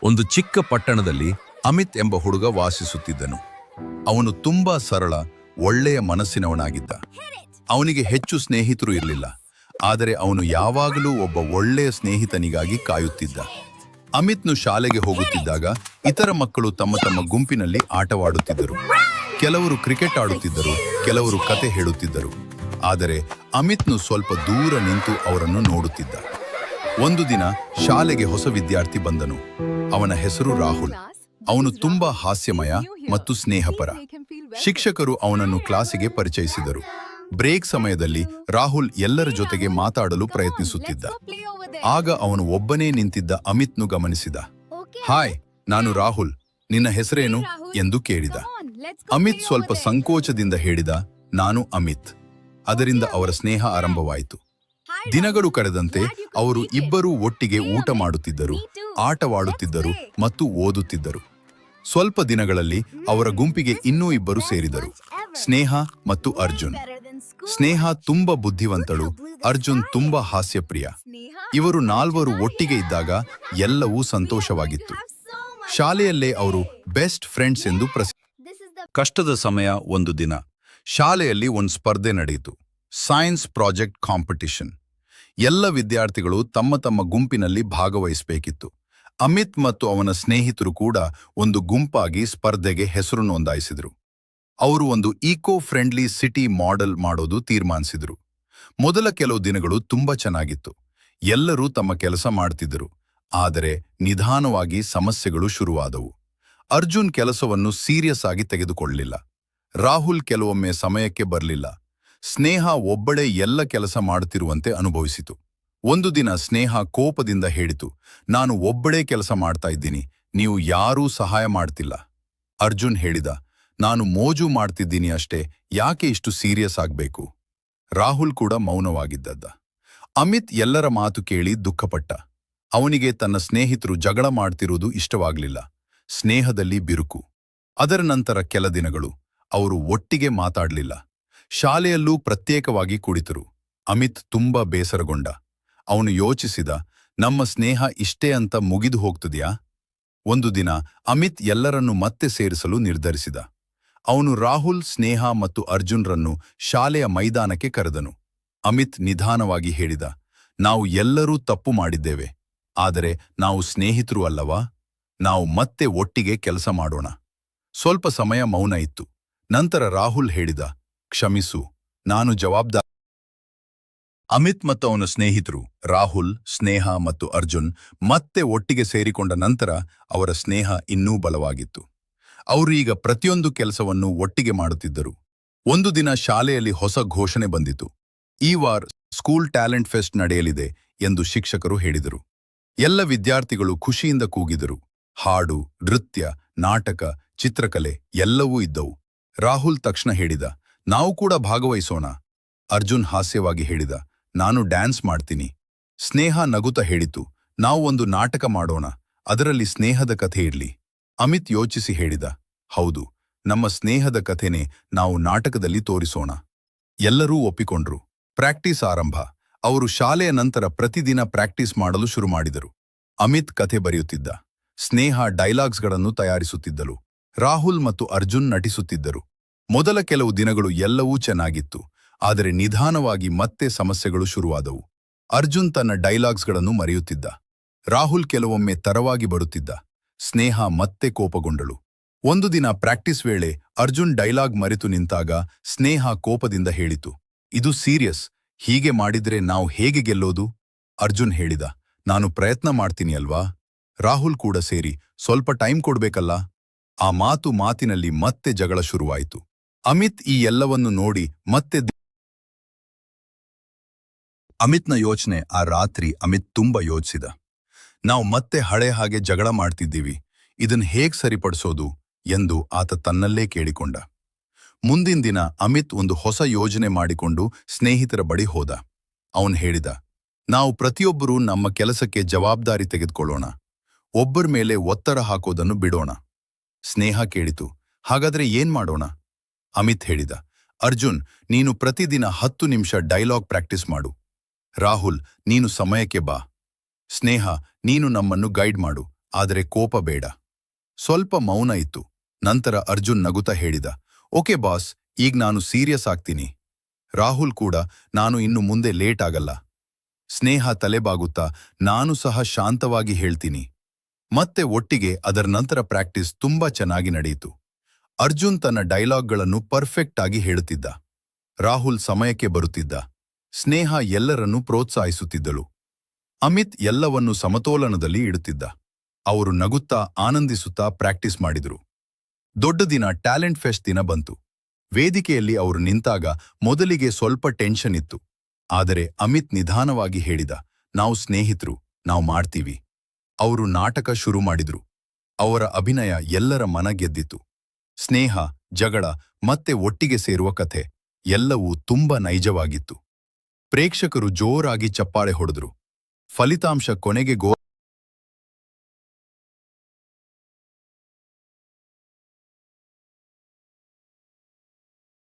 ಒಂದು ಚಿಕ್ಕ ಪಟ್ಟಣದಲ್ಲಿ ಅಮಿತ್ ಎಂಬ ಹುಡುಗ ವಾಸಿಸುತ್ತಿದ್ದನು. ಅವನು ತುಂಬಾ ಸರಳ, ಒಳ್ಳೆಯ ಮನಸ್ಸಿನವನಾಗಿದ್ದ. ಅವನಿಗೆ ಹೆಚ್ಚು ಸ್ನೇಹಿತರು ಇರಲಿಲ್ಲ, ಆದರೆ ಅವನು ಯಾವಾಗಲೂ ಒಬ್ಬ ಒಳ್ಳೆಯ ಸ್ನೇಹಿತನಿಗಾಗಿ ಕಾಯುತ್ತಿದ್ದ. ಅಮಿತ್ನು ಶಾಲೆಗೆ ಹೋಗುತ್ತಿದ್ದಾಗ ಇತರ ಮಕ್ಕಳು ತಮ್ಮ ತಮ್ಮ ಗುಂಪಿನಲ್ಲಿ ಆಟವಾಡುತ್ತಿದ್ದರು. ಕೆಲವರು ಕ್ರಿಕೆಟ್ ಆಡುತ್ತಿದ್ದರು, ಕೆಲವರು ಕತೆ ಹೇಳುತ್ತಿದ್ದರು. ಆದರೆ ಅಮಿತ್ನು ಸ್ವಲ್ಪ ದೂರ ನಿಂತು ಅವರನ್ನು ನೋಡುತ್ತಿದ್ದ. ಒಂದು ದಿನ ಶಾಲೆಗೆ ಹೊಸ ವಿದ್ಯಾರ್ಥಿ ಬಂದನು. ಅವನ ಹೆಸರು ರಾಹುಲ್. ಅವನು ತುಂಬಾ ಹಾಸ್ಯಮಯ ಮತ್ತು ಸ್ನೇಹಪರ. ಶಿಕ್ಷಕರು ಅವನನ್ನು ಕ್ಲಾಸಿಗೆ ಪರಿಚಯಿಸಿದರು. ಬ್ರೇಕ್ ಸಮಯದಲ್ಲಿ ರಾಹುಲ್ ಎಲ್ಲರ ಜೊತೆಗೆ ಮಾತಾಡಲು ಪ್ರಯತ್ನಿಸುತ್ತಿದ್ದ. ಆಗ ಅವನು ಒಬ್ಬನೇ ನಿಂತಿದ್ದ ಅಮಿತ್ನು ಗಮನಿಸಿದ. ಹಾಯ್, ನಾನು ರಾಹುಲ್, ನಿನ್ನ ಹೆಸರೇನು ಎಂದು ಕೇಳಿದ. ಅಮಿತ್ ಸ್ವಲ್ಪ ಸಂಕೋಚದಿಂದ ಹೇಳಿದ, ನಾನು ಅಮಿತ್. ಅದರಿಂದ ಅವರ ಸ್ನೇಹ ಆರಂಭವಾಯಿತು. ದಿನಗಳು ಕಳೆದಂತೆ ಅವರು ಇಬ್ಬರೂ ಒಟ್ಟಿಗೆ ಊಟ ಮಾಡುತ್ತಿದ್ದರು, ಆಟವಾಡುತ್ತಿದ್ದರು ಮತ್ತು ಓದುತ್ತಿದ್ದರು. ಸ್ವಲ್ಪ ದಿನಗಳಲ್ಲಿ ಅವರ ಗುಂಪಿಗೆ ಇನ್ನೂ ಇಬ್ಬರು ಸೇರಿದರು, ಸ್ನೇಹ ಮತ್ತು ಅರ್ಜುನ್. ಸ್ನೇಹ ತುಂಬಾ ಬುದ್ಧಿವಂತಳು, ಅರ್ಜುನ್ ತುಂಬಾ ಹಾಸ್ಯಪ್ರಿಯ. ಇವರು ನಾಲ್ವರು ಒಟ್ಟಿಗೆ ಇದ್ದಾಗ ಎಲ್ಲವೂ ಸಂತೋಷವಾಗಿತ್ತು. ಶಾಲೆಯಲ್ಲೇ ಅವರು ಬೆಸ್ಟ್ ಫ್ರೆಂಡ್ಸ್ ಎಂದು ಪ್ರಸಿದ್ಧ. ಕಷ್ಟದ ಸಮಯ. ಒಂದು ದಿನ ಶಾಲೆಯಲ್ಲಿ ಒಂದು ಸ್ಪರ್ಧೆ ನಡೆಯಿತು, ಸೈನ್ಸ್ ಪ್ರಾಜೆಕ್ಟ್ ಕಾಂಪಿಟಿಷನ್. ಎಲ್ಲ ವಿದ್ಯಾರ್ಥಿಗಳು ತಮ್ಮ ತಮ್ಮ ಗುಂಪಿನಲ್ಲಿ ಭಾಗವಹಿಸಬೇಕಿತ್ತು. ಅಮಿತ್ ಮತ್ತು ಅವನ ಸ್ನೇಹಿತರು ಕೂಡ ಒಂದು ಗುಂಪಾಗಿ ಸ್ಪರ್ಧೆಗೆ ಹೆಸರು ನೋಂದಾಯಿಸಿದರು. ಅವರು ಒಂದು ಈಕೋ ಫ್ರೆಂಡ್ಲಿ ಸಿಟಿ ಮಾಡೆಲ್ ಮಾಡೋದು ತೀರ್ಮಾನಿಸಿದರು. ಮೊದಲ ಕೆಲವು ದಿನಗಳು ತುಂಬಾ ಚೆನ್ನಾಗಿತ್ತು. ಎಲ್ಲರೂ ತಮ್ಮ ಕೆಲಸ ಮಾಡ್ತಿದ್ದರು. ಆದರೆ ನಿಧಾನವಾಗಿ ಸಮಸ್ಯೆಗಳು ಶುರುವಾದವು. ಅರ್ಜುನ್ ಕೆಲಸವನ್ನು ಸೀರಿಯಸ್ ಆಗಿ ತೆಗೆದುಕೊಳ್ಳಲಿಲ್ಲ. ರಾಹುಲ್ ಕೆಲವೊಮ್ಮೆ ಸಮಯಕ್ಕೆ ಬರಲಿಲ್ಲ. ಸ್ನೇಹ ಒಬ್ಬಳೇ ಎಲ್ಲ ಕೆಲಸ ಮಾಡುತ್ತಿರುವಂತೆ ಅನುಭವಿಸಿತು. ಒಂದು ದಿನ ಸ್ನೇಹ ಕೋಪದಿಂದ ಹೇಳಿತು, ನಾನು ಒಬ್ಬಳೇ ಕೆಲಸ ಮಾಡ್ತಾ ಇದ್ದೀನಿ, ನೀವು ಯಾರೂ ಸಹಾಯ ಮಾಡ್ತಿಲ್ಲ. ಅರ್ಜುನ್ ಹೇಳಿದ, ನಾನು ಮೋಜು ಮಾಡ್ತಿದ್ದೀನಿ ಅಷ್ಟೇ, ಯಾಕೆ ಇಷ್ಟು ಸೀರಿಯಸ್ ಆಗ್ಬೇಕು? ರಾಹುಲ್ ಕೂಡ ಮೌನವಾಗಿದ್ದದ್ದ. ಅಮಿತ್ ಎಲ್ಲರ ಮಾತು ಕೇಳಿ ದುಃಖಪಟ್ಟ. ಅವನಿಗೆ ತನ್ನ ಸ್ನೇಹಿತರು ಜಗಳ ಮಾಡ್ತಿರುವುದು ಇಷ್ಟವಾಗಲಿಲ್ಲ. ಸ್ನೇಹದಲ್ಲಿ ಬಿರುಕು. ಅದರ ನಂತರ ಕೆಲ ದಿನಗಳು ಅವರು ಒಟ್ಟಿಗೆ ಮಾತಾಡಲಿಲ್ಲ. ಶಾಲೆಯಲ್ಲೂ ಪ್ರತ್ಯೇಕವಾಗಿ ಕುಳಿತರು. ಅಮಿತ್ ತುಂಬಾ ಬೇಸರಗೊಂಡ. ಅವನು ಯೋಚಿಸಿದ, ನಮ್ಮ ಸ್ನೇಹ ಇಷ್ಟೇ ಅಂತ ಮುಗಿದು ಹೋಗ್ತದೆಯಾ? ಒಂದು ದಿನ ಅಮಿತ್ ಎಲ್ಲರನ್ನೂ ಮತ್ತೆ ಸೇರಿಸಲು ನಿರ್ಧರಿಸಿದ. ಅವನು ರಾಹುಲ್, ಸ್ನೇಹ ಮತ್ತು ಅರ್ಜುನ್ರನ್ನು ಶಾಲೆಯ ಮೈದಾನಕ್ಕೆ ಕರೆದನು. ಅಮಿತ್ ನಿಧಾನವಾಗಿ ಹೇಳಿದ, ನಾವು ಎಲ್ಲರೂ ತಪ್ಪು ಮಾಡಿದ್ದೇವೆ, ಆದರೆ ನಾವು ಸ್ನೇಹಿತರು ಅಲ್ಲವಾ? ನಾವು ಮತ್ತೆ ಒಟ್ಟಿಗೆ ಕೆಲಸ ಮಾಡೋಣ. ಸ್ವಲ್ಪ ಸಮಯ ಮೌನ ಇತ್ತು. ನಂತರ ರಾಹುಲ್ ಹೇಳಿದ, ಕ್ಷಮಿಸು, ನಾನು ಜವಾಬ್ದಾರಿ. ಅಮಿತ್ ಮತ್ತು ಅವನ ಸ್ನೇಹಿತರು ರಾಹುಲ್, ಸ್ನೇಹ ಮತ್ತು ಅರ್ಜುನ್ ಮತ್ತೆ ಒಟ್ಟಿಗೆ ಸೇರಿಕೊಂಡ ನಂತರ ಅವರ ಸ್ನೇಹ ಇನ್ನೂ ಬಲವಾಗಿತ್ತು. ಅವರು ಈಗ ಪ್ರತಿಯೊಂದು ಕೆಲಸವನ್ನು ಒಟ್ಟಿಗೆ ಮಾಡುತ್ತಿದ್ದರು. ಒಂದು ದಿನ ಶಾಲೆಯಲ್ಲಿ ಹೊಸ ಘೋಷಣೆ ಬಂದಿತು. ಈ ವಾರ ಸ್ಕೂಲ್ ಟ್ಯಾಲೆಂಟ್ ಫೆಸ್ಟ್ ನಡೆಯಲಿದೆ ಎಂದು ಶಿಕ್ಷಕರು ಹೇಳಿದರು. ಎಲ್ಲ ವಿದ್ಯಾರ್ಥಿಗಳು ಖುಷಿಯಿಂದ ಕೂಗಿದರು. ಹಾಡು, ನೃತ್ಯ, ನಾಟಕ, ಚಿತ್ರಕಲೆ ಎಲ್ಲವೂ ಇದ್ದವು. ರಾಹುಲ್ ತಕ್ಷಣ ಹೇಳಿದ, ನಾವು ಕೂಡ ಭಾಗವಹಿಸೋಣ. ಅರ್ಜುನ್ ಹಾಸ್ಯವಾಗಿ ಹೇಳಿದ, ನಾನು ಡ್ಯಾನ್ಸ್ ಮಾಡ್ತೀನಿ. ಸ್ನೇಹ ನಗುತ್ತಾ ಹೇಳಿತು, ನಾವು ಒಂದು ನಾಟಕ ಮಾಡೋಣ, ಅದರಲ್ಲಿ ಸ್ನೇಹದ ಕಥೆ ಇರ್ಲಿ. ಅಮಿತ್ ಯೋಚಿಸಿ ಹೇಳಿದ, ಹೌದು, ನಮ್ಮ ಸ್ನೇಹದ ಕಥೆನೇ ನಾವು ನಾಟಕದಲ್ಲಿ ತೋರಿಸೋಣ. ಎಲ್ಲರೂ ಒಪ್ಪಿಕೊಂಡ್ರು. ಪ್ರಾಕ್ಟೀಸ್ ಆರಂಭ. ಅವರು ಶಾಲೆಯ ನಂತರ ಪ್ರತಿದಿನ ಪ್ರಾಕ್ಟೀಸ್ ಮಾಡಲು ಶುರು ಮಾಡಿದರು. ಅಮಿತ್ ಕಥೆ ಬರೆಯುತ್ತಿದ್ದ, ಸ್ನೇಹ ಡೈಲಾಗ್ಸ್ಗಳನ್ನು ತಯಾರಿಸುತ್ತಿದ್ದಳು. ರಾಹುಲ್ ಮತ್ತು ಅರ್ಜುನ್ ನಟಿಸುತ್ತಿದ್ದರು. ಮೊದಲ ಕೆಲವು ದಿನಗಳು ಎಲ್ಲವೂ ಚೆನ್ನಾಗಿತ್ತು, ಆದರೆ ನಿಧಾನವಾಗಿ ಮತ್ತೆ ಸಮಸ್ಯೆಗಳು ಶುರುವಾದವು. ಅರ್ಜುನ್ ತನ್ನ ಡೈಲಾಗ್ಸ್ಗಳನ್ನು ಮರೆಯುತ್ತಿದ್ದ. ರಾಹುಲ್ ಕೆಲವೊಮ್ಮೆ ತರವಾಗಿ ಬರುತ್ತಿದ್ದ. ಸ್ನೇಹ ಮತ್ತೆ ಕೋಪಗೊಂಡಳು. ಒಂದು ದಿನ ಪ್ರಾಕ್ಟೀಸ್ ವೇಳೆ ಅರ್ಜುನ್ ಡೈಲಾಗ್ ಮರೆತು ನಿಂತಾಗ ಸ್ನೇಹ ಕೋಪದಿಂದ ಹೇಳಿತು, ಇದು ಸೀರಿಯಸ್, ಹೀಗೆ ಮಾಡಿದ್ರೆ ನಾವು ಹೇಗೆ ಗೆಲ್ಲೋದು? ಅರ್ಜುನ್ ಹೇಳಿದ, ನಾನು ಪ್ರಯತ್ನ ಮಾಡ್ತೀನಿ ಅಲ್ವಾ? ರಾಹುಲ್ ಕೂಡ ಸೇರಿ, ಸ್ವಲ್ಪ ಟೈಮ್ ಕೊಡ್ಬೇಕಲ್ಲ? ಆ ಮಾತಿನಲ್ಲಿ ಮತ್ತೆ ಜಗಳ ಶುರುವಾಯಿತು. ಅಮಿತ್ ಈ ಎಲ್ಲವನ್ನು ನೋಡಿ ಮತ್ತೆ ಅಮಿತ್ನ ಯೋಚನೆ. ಆ ರಾತ್ರಿ ಅಮಿತ್ ತುಂಬಾ ಯೋಚಿಸಿದ. ನಾವು ಮತ್ತೆ ಹಳೆ ಹಾಗೆ ಜಗಳ ಮಾಡ್ತಿದ್ದೀವಿ, ಇದನ್ ಹೇಗ್ ಸರಿಪಡಿಸೋದು ಎಂದು ಆತ ತನ್ನಲ್ಲೇ ಕೇಳಿಕೊಂಡ. ಮುಂದಿನ ದಿನ ಅಮಿತ್ ಒಂದು ಹೊಸ ಯೋಜನೆ ಮಾಡಿಕೊಂಡು ಸ್ನೇಹಿತರ ಬಳಿ ಹೋದ. ಅವನು ಹೇಳಿದ, ನಾವು ಪ್ರತಿಯೊಬ್ಬರೂ ನಮ್ಮ ಕೆಲಸಕ್ಕೆ ಜವಾಬ್ದಾರಿ ತೆಗೆದುಕೊಳ್ಳೋಣ, ಒಬ್ಬರ ಮೇಲೆ ಒತ್ತಡ ಹಾಕೋದನ್ನು ಬಿಡೋಣ. ಸ್ನೇಹ ಕೇಳಿತು, ಹಾಗಾದ್ರೆ ಏನ್ ಮಾಡೋಣ? ಅಮಿತ್ ಹೇಳಿದ, ಅರ್ಜುನ್, ನೀನು ಪ್ರತಿದಿನ 10 ನಿಮಿಷ ಡೈಲಾಗ್ ಪ್ರಾಕ್ಟೀಸ್ ಮಾಡು. ರಾಹುಲ್, ನೀನು ಸಮಯಕ್ಕೆ ಬಾ. ಸ್ನೇಹ, ನೀನು ನಮ್ಮನ್ನು ಗೈಡ್ ಮಾಡು. ಆದರೆ ಕೋಪ ಬೇಡ. ಸ್ವಲ್ಪ ಮೌನ ಇತ್ತು. ನಂತರ ಅರ್ಜುನ್ ನಗುತ್ತಾ ಹೇಳಿದ, ಓಕೆ ಬಾಸ್, ಈಗ ನಾನು ಸೀರಿಯಸ್ ಆಗ್ತೀನಿ. ರಾಹುಲ್ ಕೂಡ, ನಾನು ಇನ್ನು ಮುಂದೆ ಲೇಟ್ ಆಗಲ್ಲ. ಸ್ನೇಹ ತಲೆಬಾಗುತ್ತಾ, ನಾನು ಸಹ ಶಾಂತವಾಗಿ ಹೇಳ್ತೀನಿ. ಮತ್ತೆ ಒಟ್ಟಿಗೆ ಅದರ ನಂತರ ಪ್ರಾಕ್ಟೀಸ್ ತುಂಬಾ ಚೆನ್ನಾಗಿ ನಡೆಯಿತು. ಅರ್ಜುನ್ ತನ್ನ ಡೈಲಾಗ್ಗಳನ್ನು ಪರ್ಫೆಕ್ಟ್ ಆಗಿ ಹೇಳುತ್ತಿದ್ದ. ರಾಹುಲ್ ಸಮಯಕ್ಕೆ ಬರುತ್ತಿದ್ದ. ಸ್ನೇಹ ಎಲ್ಲರನ್ನೂ ಪ್ರೋತ್ಸಾಹಿಸುತ್ತಿದ್ದಳು. ಅಮಿತ್ ಎಲ್ಲವನ್ನೂ ಸಮತೋಲನದಲ್ಲಿ ಇಡುತ್ತಿದ್ದ. ಅವರು ನಗುತ್ತಾ ಆನಂದಿಸುತ್ತಾ ಪ್ರಾಕ್ಟೀಸ್ ಮಾಡಿದರು. ದೊಡ್ಡ ದಿನ, ಟ್ಯಾಲೆಂಟ್ ಫೆಸ್ಟ್ ದಿನ ಬಂತು. ವೇದಿಕೆಯಲ್ಲಿ ಅವರು ನಿಂತಾಗ ಮೊದಲಿಗೆ ಸ್ವಲ್ಪ ಟೆನ್ಷನ್ ಇತ್ತು. ಆದರೆ ಅಮಿತ್ ನಿಧಾನವಾಗಿ ಹೇಳಿದ, ನಾವು ಸ್ನೇಹಿತರು, ನಾವು ಮಾಡ್ತೀವಿ. ಅವರು ನಾಟಕ ಶುರು ಮಾಡಿದ್ರು. ಅವರ ಅಭಿನಯ ಎಲ್ಲರ ಮನ ಗೆದ್ದಿತು. ಸ್ನೇಹ, ಜಗಳ ಮತ್ತೆ ಒಟ್ಟಿಗೆ ಸೇರುವ ಕಥೆ ಎಲ್ಲವೂ ತುಂಬಾ ನೈಜವಾಗಿತ್ತು. ಪ್ರೇಕ್ಷಕರು ಜೋರಾಗಿ ಚಪ್ಪಾಳೆ ಹೊಡೆದರು. ಫಲಿತಾಂಶ ಕೊನೆಗೆ